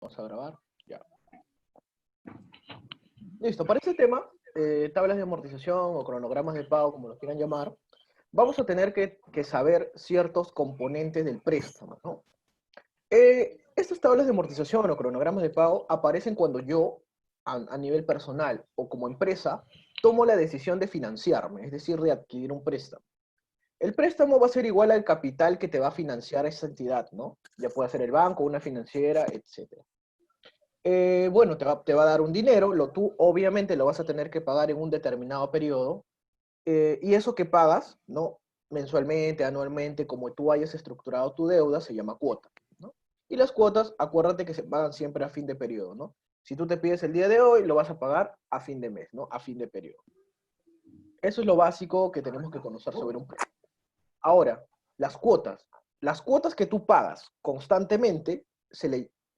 Vamos a grabar. Ya. Listo. Para este tema, tablas de amortización o cronogramas de pago, como lo quieran llamar, vamos a tener que saber ciertos componentes del préstamo, ¿no? Estas tablas de amortización o cronogramas de pago aparecen cuando yo, a nivel personal o como empresa, tomo la decisión de financiarme, es decir, de adquirir un préstamo. El préstamo va a ser igual al capital que te va a financiar esa entidad, ¿no? Ya puede ser el banco, una financiera, etc. Bueno, te va a dar un dinero, tú obviamente lo vas a tener que pagar en un determinado periodo, y eso que pagas, ¿no? Mensualmente, anualmente, como tú hayas estructurado tu deuda, se llama cuota, ¿no? Y las cuotas, acuérdate que se pagan siempre a fin de periodo, ¿no? Si tú te pides el día de hoy, lo vas a pagar a fin de mes, ¿no? A fin de periodo. Eso es lo básico que tenemos que conocer sobre un préstamo. Ahora, las cuotas. Las cuotas que tú pagas constantemente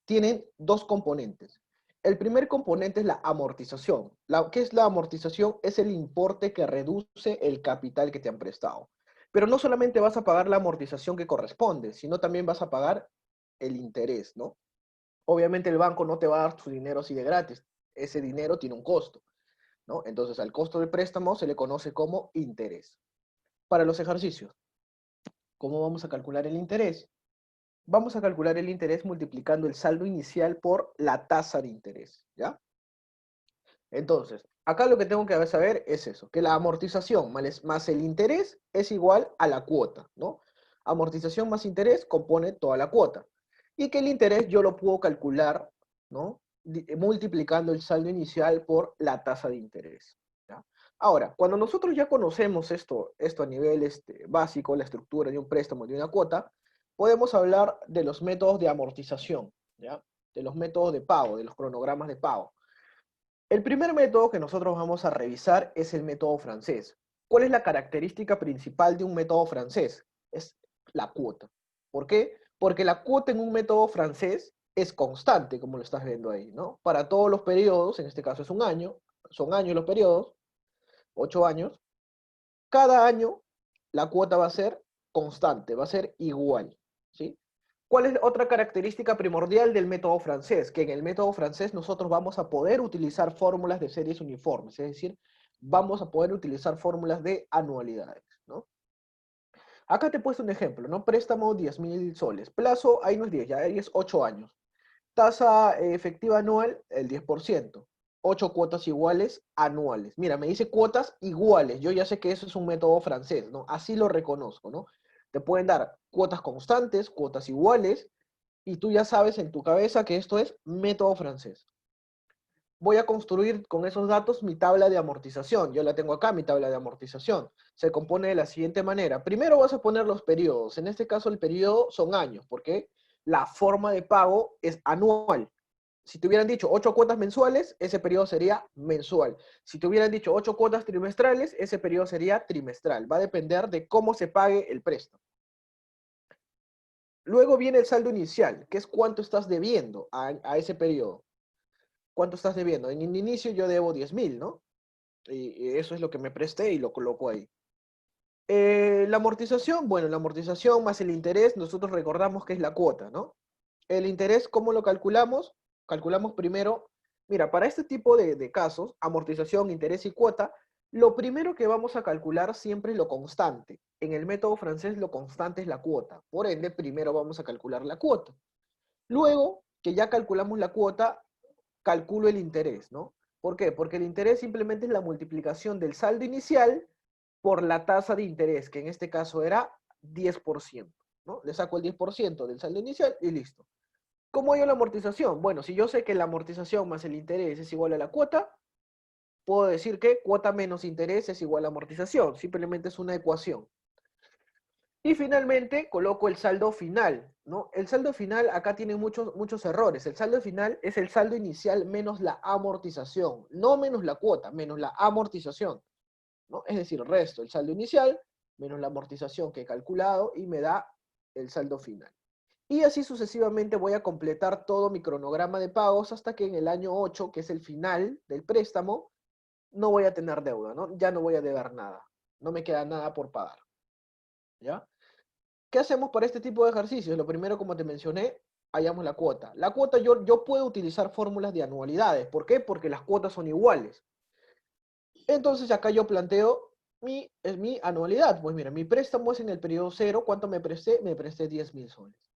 tienen dos componentes. El primer componente es la amortización. ¿Qué es la amortización? Es el importe que reduce el capital que te han prestado. Pero no solamente vas a pagar la amortización que corresponde, sino también vas a pagar el interés, ¿no? Obviamente el banco no te va a dar su dinero así de gratis. Ese dinero tiene un costo, ¿no? Entonces al costo del préstamo se le conoce como interés. Para los ejercicios, ¿cómo vamos a calcular el interés? Vamos a calcular el interés multiplicando el saldo inicial por la tasa de interés, ¿ya? Entonces, acá lo que tengo que saber es eso, que la amortización más el interés es igual a la cuota, ¿no? Amortización más interés compone toda la cuota. Y que el interés yo lo puedo calcular, ¿no? Multiplicando el saldo inicial por la tasa de interés, ¿ya? Ahora, cuando nosotros ya conocemos esto a nivel básico, la estructura de un préstamo, de una cuota, podemos hablar de los métodos de amortización, ¿ya? De los métodos de pago, de los cronogramas de pago. El primer método que nosotros vamos a revisar es el método francés. ¿Cuál es la característica principal de un método francés? Es la cuota. ¿Por qué? Porque la cuota en un método francés es constante, como lo estás viendo ahí, ¿no? Para todos los periodos, en este caso es un año, son años los periodos, 8 años, cada año la cuota va a ser constante, va a ser igual, ¿sí? ¿Cuál es otra característica primordial del método francés? Que en el método francés nosotros vamos a poder utilizar fórmulas de series uniformes, es decir, vamos a poder utilizar fórmulas de anualidades, ¿no? Acá te he puesto un ejemplo, ¿no? Préstamo 10.000 soles, plazo, ahí no es 10, ya ahí es 8 años. Tasa efectiva anual, el 10%. 8 cuotas iguales anuales. Mira, me dice cuotas iguales. Yo ya sé que eso es un método francés, ¿no? Así lo reconozco, ¿no? Te pueden dar cuotas constantes, cuotas iguales, y tú ya sabes en tu cabeza que esto es método francés. Voy a construir con esos datos mi tabla de amortización. Yo la tengo acá, mi tabla de amortización. Se compone de la siguiente manera. Primero vas a poner los periodos. En este caso el periodo son años, porque la forma de pago es anual. Si te hubieran dicho 8 cuotas mensuales, ese periodo sería mensual. Si te hubieran dicho 8 cuotas trimestrales, ese periodo sería trimestral. Va a depender de cómo se pague el préstamo. Luego viene el saldo inicial, que es cuánto estás debiendo a ese periodo. ¿Cuánto estás debiendo? En el inicio yo debo 10.000, ¿no? Y eso es lo que me presté y lo coloco ahí. La amortización, bueno, la amortización más el interés, nosotros recordamos que es la cuota, ¿no? El interés, ¿cómo lo calculamos? Calculamos primero, mira, para este tipo de casos, amortización, interés y cuota, lo primero que vamos a calcular siempre es lo constante. En el método francés lo constante es la cuota. Por ende, primero vamos a calcular la cuota. Luego que ya calculamos la cuota, calculo el interés, ¿no? ¿Por qué? Porque el interés simplemente es la multiplicación del saldo inicial por la tasa de interés, que en este caso era 10%, ¿no? Le saco el 10% del saldo inicial y listo. ¿Cómo hallo la amortización? Bueno, si yo sé que la amortización más el interés es igual a la cuota, puedo decir que cuota menos interés es igual a amortización. Simplemente es una ecuación. Y finalmente coloco el saldo final, ¿no? El saldo final acá tiene muchos errores. El saldo final es el saldo inicial menos la amortización, no menos la cuota, menos la amortización, ¿no? Es decir, resto el saldo inicial menos la amortización que he calculado y me da el saldo final. Y así sucesivamente voy a completar todo mi cronograma de pagos hasta que en el año 8, que es el final del préstamo, no voy a tener deuda, ¿no? Ya no voy a deber nada. No me queda nada por pagar, ¿ya? ¿Qué hacemos para este tipo de ejercicios? Lo primero, como te mencioné, hallamos la cuota. La cuota yo puedo utilizar fórmulas de anualidades. ¿Por qué? Porque las cuotas son iguales. Entonces acá yo planteo es mi anualidad. Pues mira, mi préstamo es en el periodo cero. ¿Cuánto me presté? Me presté 10.000 soles.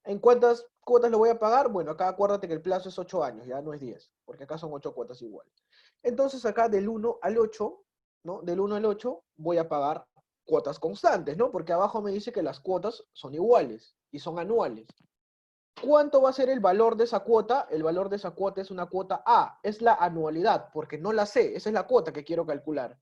¿En cuántas cuotas lo voy a pagar? Bueno, acá acuérdate que el plazo es 8 años, ya no es 10, porque acá son 8 cuotas iguales. Entonces acá del 1 al 8, ¿no? Del 1 al 8 voy a pagar cuotas constantes, ¿no? Porque abajo me dice que las cuotas son iguales y son anuales. ¿Cuánto va a ser el valor de esa cuota? El valor de esa cuota es una cuota A, es la anualidad, porque no la sé, esa es la cuota que quiero calcular.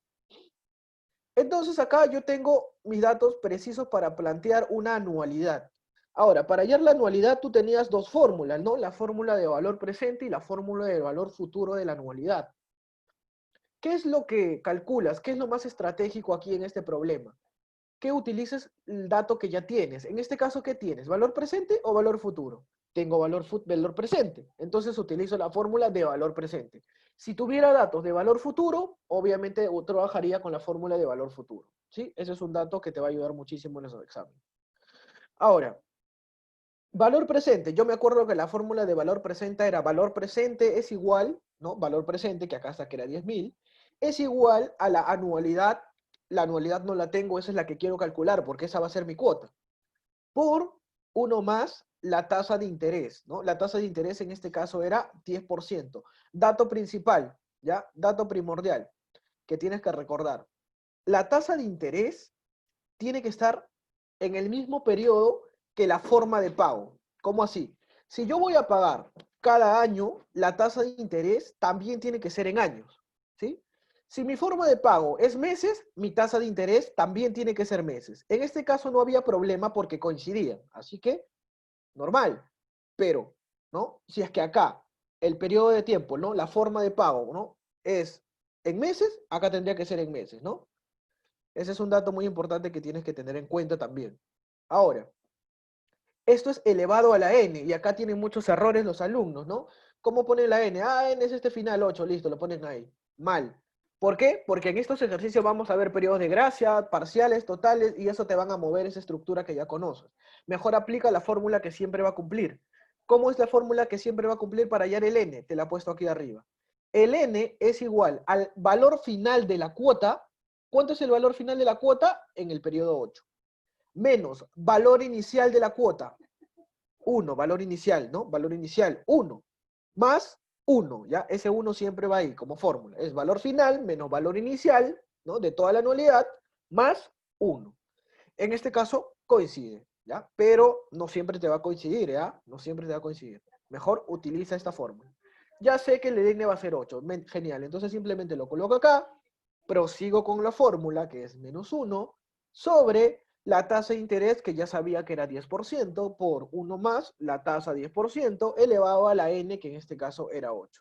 Entonces acá yo tengo mis datos precisos para plantear una anualidad. Ahora, para hallar la anualidad tú tenías dos fórmulas, ¿no? La fórmula de valor presente y la fórmula de valor futuro de la anualidad. ¿Qué es lo que calculas? ¿Qué es lo más estratégico aquí en este problema? Que utilices el dato que ya tienes. En este caso, ¿qué tienes? ¿Valor presente o valor futuro? Tengo valor presente. Entonces utilizo la fórmula de valor presente. Si tuviera datos de valor futuro, obviamente trabajaría con la fórmula de valor futuro. ¿Sí? Ese es un dato que te va a ayudar muchísimo en los exámenes. Ahora, valor presente. Yo me acuerdo que la fórmula de valor presente era valor presente es igual, ¿no? Valor presente, que acá está que era 10.000, es igual a la anualidad. La anualidad no la tengo, esa es la que quiero calcular, porque esa va a ser mi cuota. Por uno más la tasa de interés, ¿no? La tasa de interés en este caso era 10%. Dato principal, ¿ya? Dato primordial que tienes que recordar. La tasa de interés tiene que estar en el mismo periodo que la forma de pago. ¿Cómo así? Si yo voy a pagar cada año, la tasa de interés también tiene que ser en años, ¿sí? Si mi forma de pago es meses, mi tasa de interés también tiene que ser meses. En este caso no había problema porque coincidían, así que normal. Pero, ¿no? Si es que acá el periodo de tiempo, ¿no? La forma de pago, ¿no? Es en meses, acá tendría que ser en meses, ¿no? Ese es un dato muy importante que tienes que tener en cuenta también. Ahora, esto es elevado a la n, y acá tienen muchos errores los alumnos, ¿no? ¿Cómo ponen la n? Ah, n es este final 8, listo, lo ponen ahí. Mal. ¿Por qué? Porque en estos ejercicios vamos a ver periodos de gracia, parciales, totales, y eso te van a mover esa estructura que ya conoces. Mejor aplica la fórmula que siempre va a cumplir. ¿Cómo es la fórmula que siempre va a cumplir para hallar el n? Te la he puesto aquí arriba. El n es igual al valor final de la cuota. ¿Cuánto es el valor final de la cuota? En el periodo 8. Menos valor inicial de la cuota. 1, valor inicial, ¿no? Valor inicial, 1. Más 1, ¿ya? Ese 1 siempre va ahí como fórmula. Es valor final menos valor inicial, ¿no? De toda la anualidad, más 1. En este caso, coincide, ¿ya? Pero no siempre te va a coincidir, ¿ya? No siempre te va a coincidir. Mejor utiliza esta fórmula. Ya sé que el EDIGNE va a ser 8. Genial. Entonces simplemente lo coloco acá, prosigo con la fórmula, que es menos 1, sobre la tasa de interés, que ya sabía que era 10%, por 1 más la tasa 10%, elevado a la n, que en este caso era 8.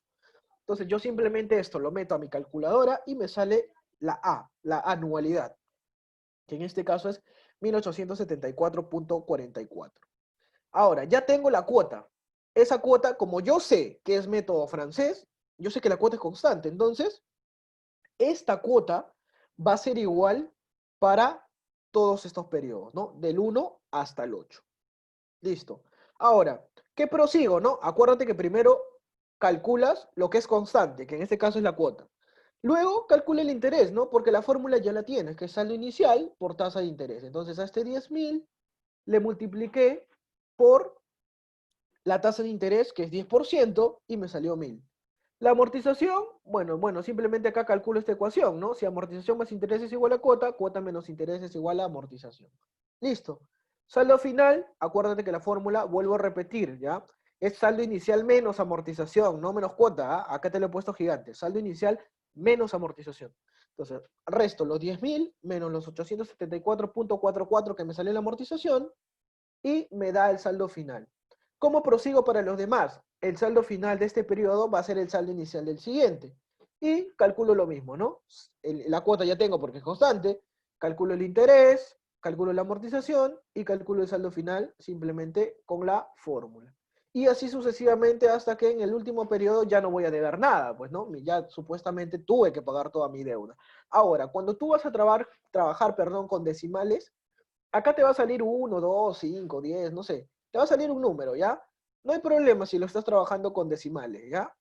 Entonces yo simplemente esto lo meto a mi calculadora y me sale la A, la anualidad, que en este caso es 1874.44. Ahora, ya tengo la cuota. Esa cuota, como yo sé que es método francés, yo sé que la cuota es constante. Entonces, esta cuota va a ser igual para todos estos periodos, ¿no? Del 1 hasta el 8. Listo. Ahora, ¿qué prosigo, no? Acuérdate que primero calculas lo que es constante, que en este caso es la cuota. Luego calcula el interés, ¿no? Porque la fórmula ya la tienes, que es saldo inicial por tasa de interés. Entonces a este 10.000 le multipliqué por la tasa de interés, que es 10%, y me salió 1.000. La amortización, bueno, simplemente acá calculo esta ecuación, ¿no? Si amortización más interés es igual a cuota, cuota menos interés es igual a amortización. Listo. Saldo final, acuérdate que la fórmula, vuelvo a repetir, ¿ya? Es saldo inicial menos amortización, no menos cuota, ¿ah? Acá te lo he puesto gigante. Saldo inicial menos amortización. Entonces, resto los 10.000 menos los 874.44 que me salió la amortización y me da el saldo final. ¿Cómo prosigo para los demás? El saldo final de este periodo va a ser el saldo inicial del siguiente. Y calculo lo mismo, ¿no? La cuota ya tengo porque es constante. Calculo el interés, calculo la amortización y calculo el saldo final simplemente con la fórmula. Y así sucesivamente hasta que en el último periodo ya no voy a deber nada, pues, ¿no? Ya supuestamente tuve que pagar toda mi deuda. Ahora, cuando tú vas a trabajar con decimales, acá te va a salir 1, 2, 5, 10, no sé. te va a salir un número, ¿ya? No hay problema si lo estás trabajando con decimales, ¿ya?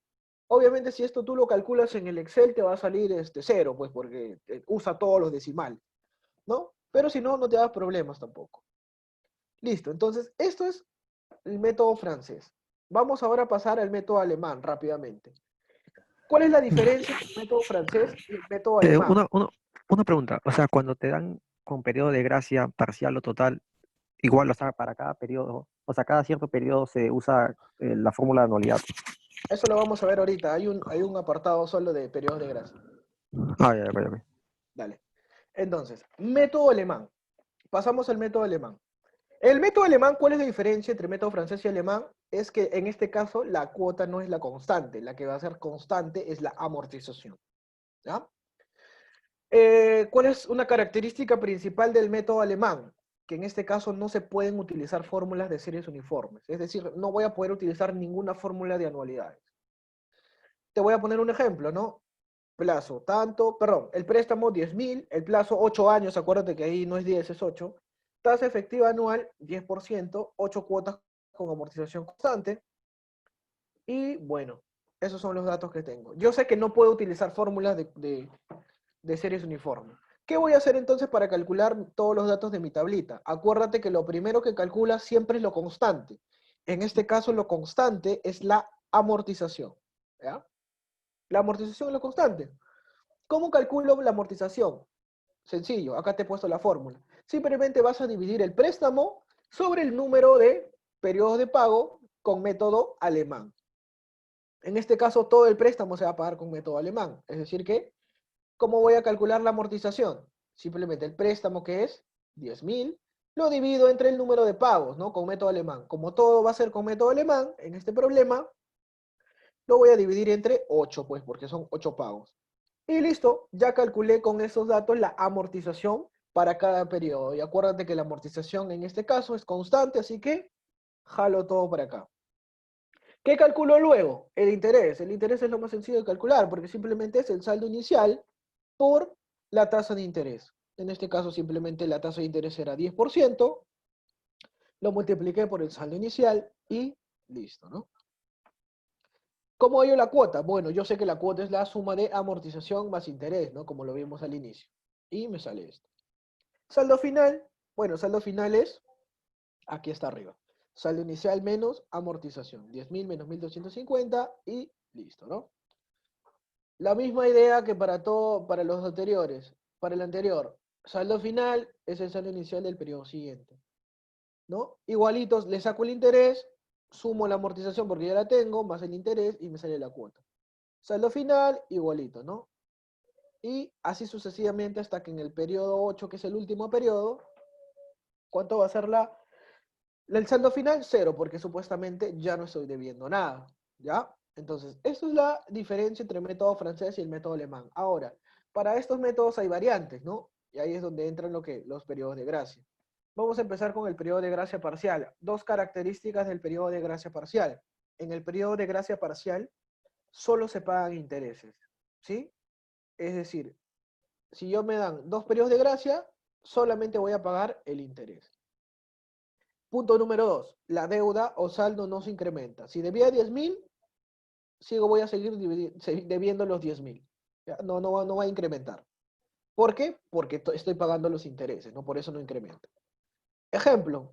Obviamente si esto tú lo calculas en el Excel te va a salir cero, pues porque usa todos los decimales, ¿no? Pero si no, no te da problemas tampoco. Listo, entonces esto es el método francés. Vamos ahora a pasar al método alemán rápidamente. ¿Cuál es la diferencia entre el método francés y el método Eh, alemán? una, una, una pregunta, o sea, cuando te dan con periodo de gracia parcial o total, igual, o sea, para cada periodo, o sea, cada cierto periodo se usa la fórmula de anualidad. Eso lo vamos a ver ahorita. Hay un apartado solo de periodos de gracia. Ah, ya, ya, ya. Dale. Entonces, método alemán. Pasamos al método alemán. El método alemán, ¿cuál es la diferencia entre método francés y alemán? Es que en este caso la cuota no es la constante. La que va a ser constante es la amortización. ¿Ya? ¿Cuál es una característica principal del método alemán? Que en este caso no se pueden utilizar fórmulas de series uniformes. Es decir, no voy a poder utilizar ninguna fórmula de anualidades. Te voy a poner un ejemplo, ¿no? Plazo, tanto, perdón, el préstamo 10.000, el plazo 8 años, acuérdate que ahí no es 10, es 8. Tasa efectiva anual 10%, 8 cuotas con amortización constante. Y bueno, esos son los datos que tengo. Yo sé que no puedo utilizar fórmulas de series uniformes. ¿Qué voy a hacer entonces para calcular todos los datos de mi tablita? Acuérdate que lo primero que calcula siempre es lo constante. En este caso, lo constante es la amortización. ¿Ya? La amortización es lo constante. ¿Cómo calculo la amortización? Sencillo, acá te he puesto la fórmula. Simplemente vas a dividir el préstamo sobre el número de periodos de pago con método alemán. En este caso, todo el préstamo se va a pagar con método alemán. Es decir que, ¿cómo voy a calcular la amortización? Simplemente el préstamo, que es 10.000, lo divido entre el número de pagos, ¿no? Con método alemán. Como todo va a ser con método alemán, en este problema, lo voy a dividir entre 8, pues, porque son 8 pagos. Y listo, ya calculé con esos datos la amortización para cada periodo. Y acuérdate que la amortización en este caso es constante, así que jalo todo para acá. ¿Qué calculo luego? El interés. El interés es lo más sencillo de calcular, porque simplemente es el saldo inicial por la tasa de interés. En este caso simplemente la tasa de interés era 10%, lo multipliqué por el saldo inicial y listo, ¿no? ¿Cómo hallo la cuota? Bueno, yo sé que la cuota es la suma de amortización más interés, ¿no? Como lo vimos al inicio. Y me sale esto. Saldo final, bueno, saldo final es, aquí está arriba. Saldo inicial menos amortización. 10.000 menos 1.250 y listo, ¿no? La misma idea que para todo, para los anteriores. Para el anterior, saldo final es el saldo inicial del periodo siguiente, ¿no? Igualitos, le saco el interés, sumo la amortización porque ya la tengo, más el interés y me sale la cuota. Saldo final, igualito, ¿no? Y así sucesivamente hasta que en el periodo 8, que es el último periodo, ¿cuánto va a ser el saldo final? Cero, porque supuestamente ya no estoy debiendo nada, ¿ya? Entonces, esa es la diferencia entre el método francés y el método alemán. Ahora, para estos métodos hay variantes, ¿no? Y ahí es donde entran los periodos de gracia. Vamos a empezar con el periodo de gracia parcial. Dos características del periodo de gracia parcial. En el periodo de gracia parcial solo se pagan intereses, ¿sí? Es decir, si yo me dan 2 periodos de gracia, solamente voy a pagar el interés. Punto número 2, la deuda o saldo no se incrementa. Si debía 10.000, voy a seguir debiendo los 10.000. No, no va a incrementar. ¿Por qué? Porque estoy pagando los intereses, ¿no? Por eso no incrementa. Ejemplo,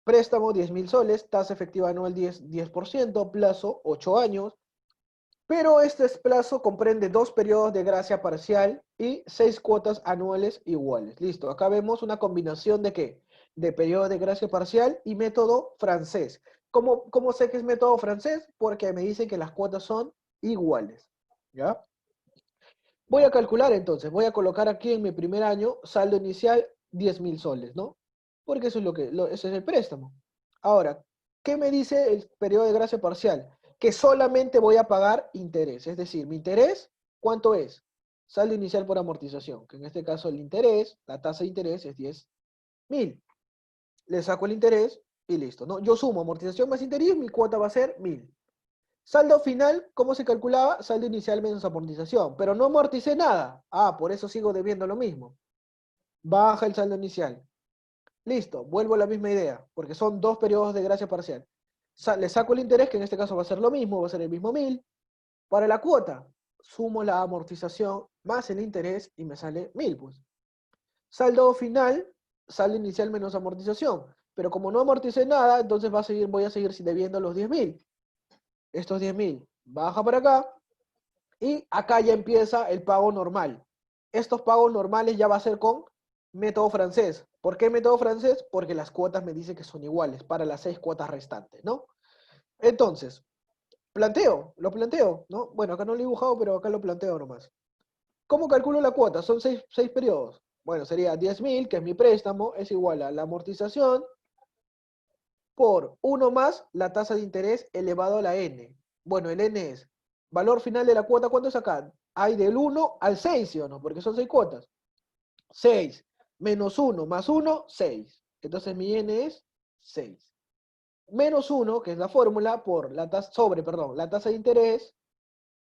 préstamo 10.000 soles, tasa efectiva anual 10%, plazo 8 años, pero este plazo comprende 2 periodos de gracia parcial y 6 cuotas anuales iguales. Listo, acá vemos una combinación de ¿qué? De periodo de gracia parcial y método francés. ¿Cómo sé que es método francés? Porque me dice que las cuotas son iguales. ¿Ya? Voy a calcular entonces, voy a colocar aquí en mi primer año saldo inicial 10.000 soles, ¿no? Porque eso es ese es el préstamo. Ahora, ¿qué me dice el periodo de gracia parcial? Que solamente voy a pagar interés, es decir, mi interés, ¿cuánto es? Saldo inicial por amortización, que en este caso el interés, la tasa de interés es 10.000. Le saco el interés y listo, ¿no? Yo sumo amortización más interés, mi cuota va a ser 1.000. Saldo final, ¿cómo se calculaba? Saldo inicial menos amortización. Pero no amorticé nada. Ah, por eso sigo debiendo lo mismo. Baja el saldo inicial. Listo, vuelvo a la misma idea, porque son 2 periodos de gracia parcial. Le saco el interés, que en este caso va a ser lo mismo, va a ser el mismo 1000. Para la cuota, sumo la amortización más el interés y me sale 1000, pues. Saldo final, saldo inicial menos amortización. Pero como no amorticé nada, entonces voy a seguir debiendo los 10.000. Estos 10.000 baja para acá y acá ya empieza el pago normal. Estos pagos normales ya va a ser con método francés. ¿Por qué método francés? Porque las cuotas me dicen que son iguales para las 6 cuotas restantes, ¿no? Entonces, lo planteo, ¿no? Bueno, acá no lo he dibujado, pero acá lo planteo nomás. ¿Cómo calculo la cuota? Son 6 periodos. Bueno, sería 10.000, que es mi préstamo, es igual a la amortización por 1 más la tasa de interés elevado a la n. Bueno, el n es valor final de la cuota, ¿cuánto es acá? Hay del 1 al 6, ¿sí o no? Porque son 6 cuotas. 6 menos 1 más 1, 6. Entonces mi n es 6. Menos 1, que es la fórmula, por la tasa, la tasa de interés,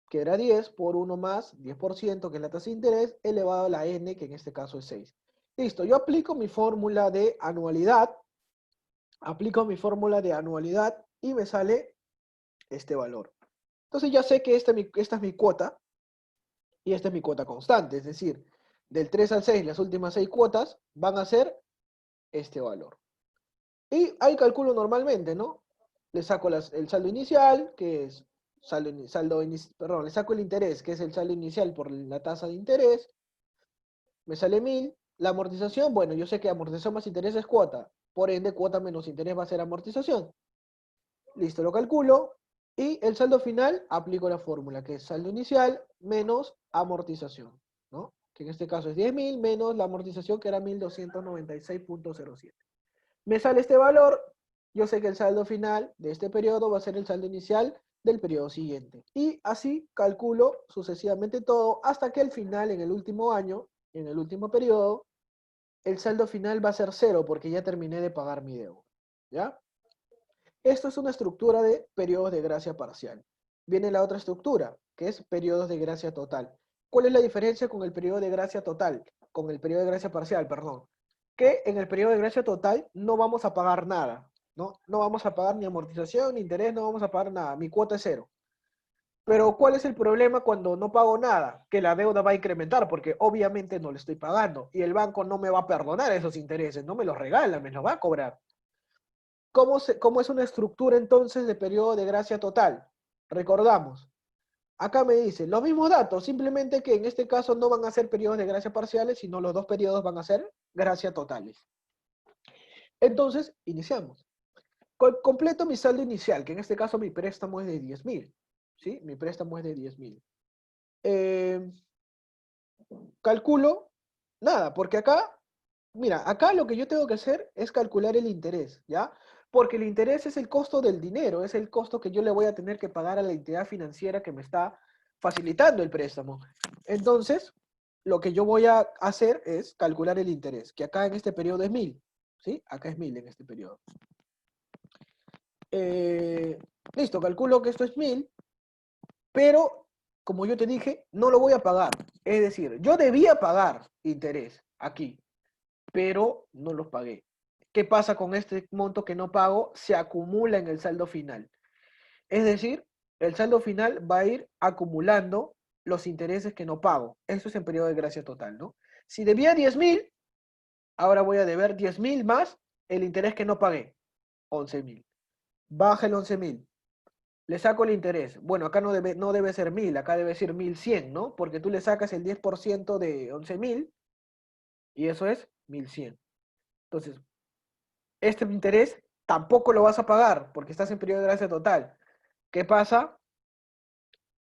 que era 10, por 1 más 10%, que es la tasa de interés, elevado a la n, que en este caso es 6. Listo, yo aplico mi fórmula de anualidad, y me sale este valor. Entonces ya sé que esta es mi cuota, y esta es mi cuota constante, es decir, del 3 al 6, las últimas 6 cuotas van a ser este valor. Y ahí calculo normalmente, ¿no? Le saco el saldo inicial, que es le saco el interés, que es el saldo inicial por la tasa de interés, me sale 1000. La amortización, bueno, yo sé que amortización más interés es cuota, por ende cuota menos interés va a ser amortización. Listo, lo calculo, y el saldo final aplico la fórmula, que es saldo inicial menos amortización, ¿no? Que en este caso es 10.000 menos la amortización, que era 1.296.07. Me sale este valor, yo sé que el saldo final de este periodo va a ser el saldo inicial del periodo siguiente. Y así calculo sucesivamente todo hasta que al final, en el último año, en el último periodo, el saldo final va a ser 0 porque ya terminé de pagar mi deuda. ¿Ya? Esto es una estructura de periodos de gracia parcial. Viene la otra estructura, que es periodos de gracia total. ¿Cuál es la diferencia con el periodo de gracia total? Con el periodo de gracia parcial, perdón. Que en el periodo de gracia total no vamos a pagar nada, ¿no? No vamos a pagar ni amortización, ni interés, no vamos a pagar nada. Mi cuota es 0. Pero ¿cuál es el problema cuando no pago nada? Que la deuda va a incrementar, porque obviamente no le estoy pagando. Y el banco no me va a perdonar esos intereses, no me los regala, me los va a cobrar. ¿Cómo es una estructura entonces de periodo de gracia total? Recordamos, acá me dice los mismos datos, simplemente que en este caso no van a ser periodos de gracia parciales, sino los dos periodos van a ser gracia totales. Entonces, iniciamos. Completo mi saldo inicial, que en este caso mi préstamo es de 10.000. ¿Sí? Mi préstamo es de 10.000. Calculo, nada, porque acá, mira, acá lo que yo tengo que hacer es calcular el interés, ¿ya? Porque el interés es el costo del dinero, es el costo que yo le voy a tener que pagar a la entidad financiera que me está facilitando el préstamo. Entonces, lo que yo voy a hacer es calcular el interés, que acá en este periodo es 1000, ¿sí? Acá es 1000 en este periodo. Listo, calculo que esto es 1000, pero como yo te dije, no lo voy a pagar. Es decir, yo debía pagar interés aquí, pero no los pagué. ¿Qué pasa con este monto que no pago? Se acumula en el saldo final. Es decir, el saldo final va a ir acumulando los intereses que no pago. Eso es en periodo de gracia total, ¿no? Si debía 10.000, ahora voy a deber 10.000 más el interés que no pagué, 11.000. Baja el 11.000. Le saco el interés. Bueno, acá no debe ser 1000, acá debe ser 1100, ¿no? Porque tú le sacas el 10% de 11.000 y eso es 1100. Entonces, este interés tampoco lo vas a pagar porque estás en periodo de gracia total. ¿Qué pasa?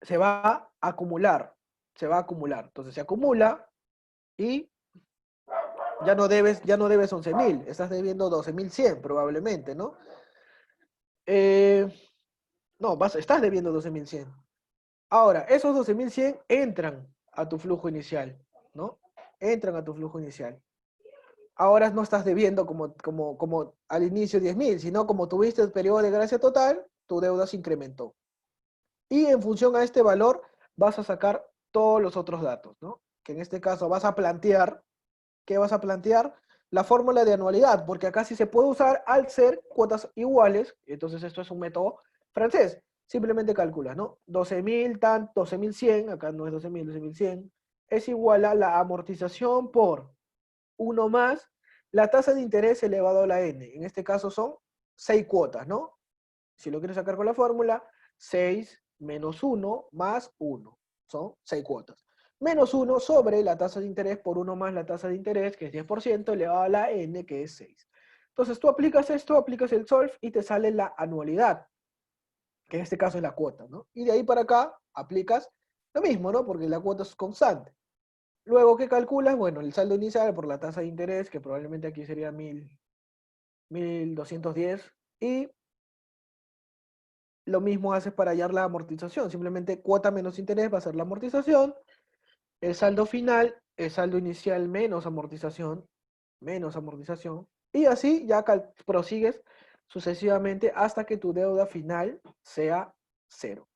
Se va a acumular. Se va a acumular. Entonces se acumula y ya no debes 11.000. Estás debiendo 12.100 probablemente, ¿no? No, estás debiendo 12.100. Ahora, esos 12.100 entran a tu flujo inicial, ¿no? Entran a tu flujo inicial. Ahora no estás debiendo como al inicio 10.000, sino como tuviste el periodo de gracia total, tu deuda se incrementó. Y en función a este valor vas a sacar todos los otros datos, ¿no? Que en este caso vas a plantear, ¿qué vas a plantear? la fórmula de anualidad, porque acá sí se puede usar al ser cuotas iguales, entonces esto es un método francés. Simplemente calculas, ¿no? 12.100, acá no es 12.100, es igual a la amortización por 1 más la tasa de interés elevado a la n. En este caso son 6 cuotas, ¿no? Si lo quieres sacar con la fórmula, 6 menos 1 más 1. Son 6 cuotas. Menos 1 sobre la tasa de interés por 1 más la tasa de interés, que es 10%, elevado a la n, que es 6. Entonces tú aplicas esto, aplicas el solve y te sale la anualidad, que en este caso es la cuota, ¿no? Y de ahí para acá aplicas lo mismo, ¿no? Porque la cuota es constante. Luego, ¿qué calculas? Bueno, el saldo inicial por la tasa de interés, que probablemente aquí sería 1.210, y lo mismo haces para hallar la amortización. Simplemente cuota menos interés va a ser la amortización. El saldo final es saldo inicial menos amortización. Y así ya prosigues sucesivamente hasta que tu deuda final sea 0.